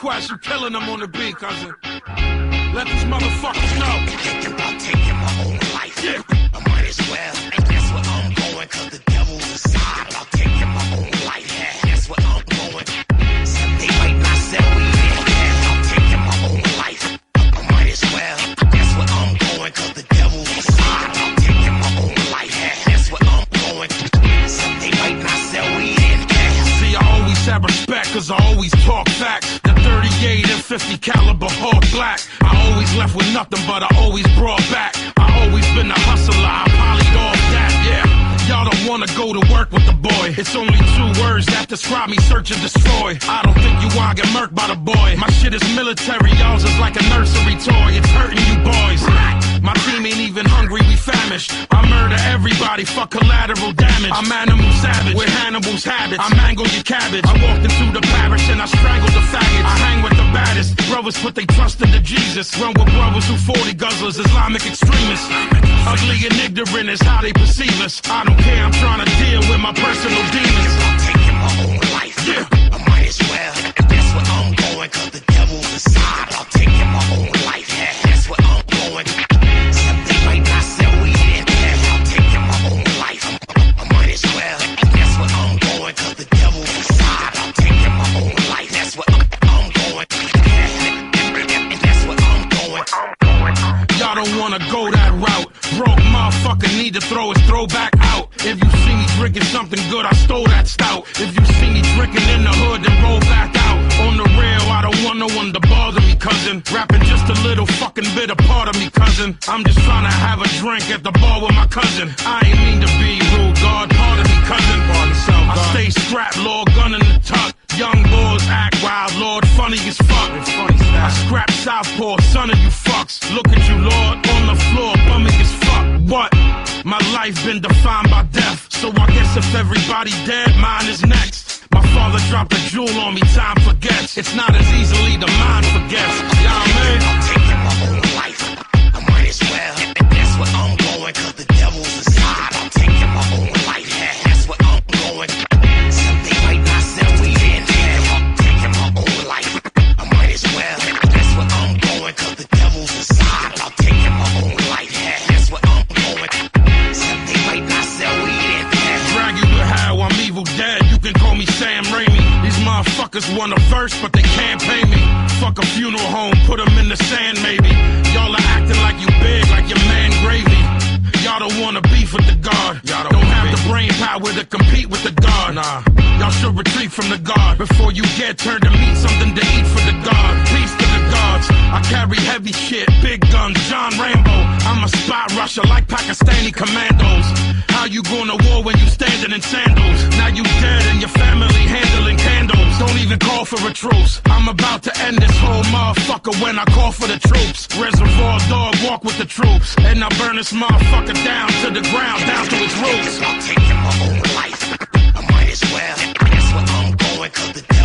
request, you killing them on the beat, cousin. Let these motherfuckers know. Thinking about taking my own life. Yeah. I might as well. And guess where I'm going, cause the devil's inside. About taking my own life. Yeah, that's where I'm going. Except they might not sell weed in. Yeah, I'm taking my own life. I might as well. That's where I'm going, cause the devil's inside. I'm taking my own life. Yeah, that's where I'm going. Except they might not sell weed in. Yeah. See, I always have respect, cause I always talk facts. The 38 and 50 caliber hard black. I always left with nothing, but I always brought back. I always been a hustler, I polyed off that, yeah. Y'all don't wanna go to work with the boy. It's only 2 words that describe me, search and destroy. I don't think you wanna get murked by the boy. My shit is military, y'all's is like a nursery toy. It's hurting you boys. My team ain't even hungry, we famished. I murder everybody, fuck collateral damage. I'm animal savage, with Hannibal's habits. I mangle your cabbage. I walked into the parish and I strangled the faggots. I hang with the baddest. Brothers put they trust into Jesus. Run with brothers who 40 guzzlers, Islamic extremists. Ugly and ignorant is how they perceive us. I don't care, I'm trying to deal with my personal demons. I'm taking my own life. Yeah. I might as well. And that's where I'm going, cause the devil's inside. I'm taking my own life. Yeah, that's where I'm going. Except they might not sell weed in. Yeah, I'm taking my own life. I might as well. And that's where I'm going, cause the devil's inside. I'm taking my own life. That's where I'm going. And that's where I'm going. Y'all don't wanna go that route. Broke motherfucker need to throw his throwback out. If you see me drinking something good, I stole that stout. If you see me drinking in the hood, then roll back out. On the rail, I don't want no one to bother me, cousin. Rapping just a little fucking bit of part of me, cousin. I'm just trying to have a drink at the bar with my cousin. I ain't mean to be rude, God, pardon me, cousin. I stay strapped, Lord, gun in the tuck. Young boys act wild, Lord, funny as fuck. I scrap southpaw, son of you fucks. Look at you, Lord, on the floor, bumming as fuck. What? My life been defined by death. So I guess if everybody dead, mine is next. My father dropped a jewel on me, time forgets. It's not as easily the mind forgets. You know what I mean? I'm taking my own life. I might as well. And that's where I'm going, cause the devil's inside. I'm taking my own life. Yeah, that's where I'm going. Except they might not sell weed in. Yeah, I'm taking my own life. I might as well. That's where I'm going, cause the devil's inside. I'm taking my own life. Yeah, that's where I'm going. Except they might not sell weed in. Yeah. Drag you to hell, I'm evil dead. You can call me Sam Raimi. These motherfuckers want a verse, but they can't pay me. Fuck a funeral home, put them in the sand maybe. Y'all are acting like you big, like your man Gravy. Y'all don't wanna beef with the God. Y'all don't have the brain power to compete with the God. Nah, y'all should retreat from the God before you get turned to meat, something to eat for the God. Peace to the gods. I carry heavy shit, big guns, John Rambo. I'm a spot rusher like Pakistani commandos. How you going to war when you standing in sandals? Now you dead and your family handling candles. Don't even call for a truce. I'm about to end this whole motherfucker when I call for the troops. Reservoir dog, walk with the troops. And I burn this motherfucker down to the ground, down to its roots. I'm taking my own life. I might as well. That's where I'm going, cause the devil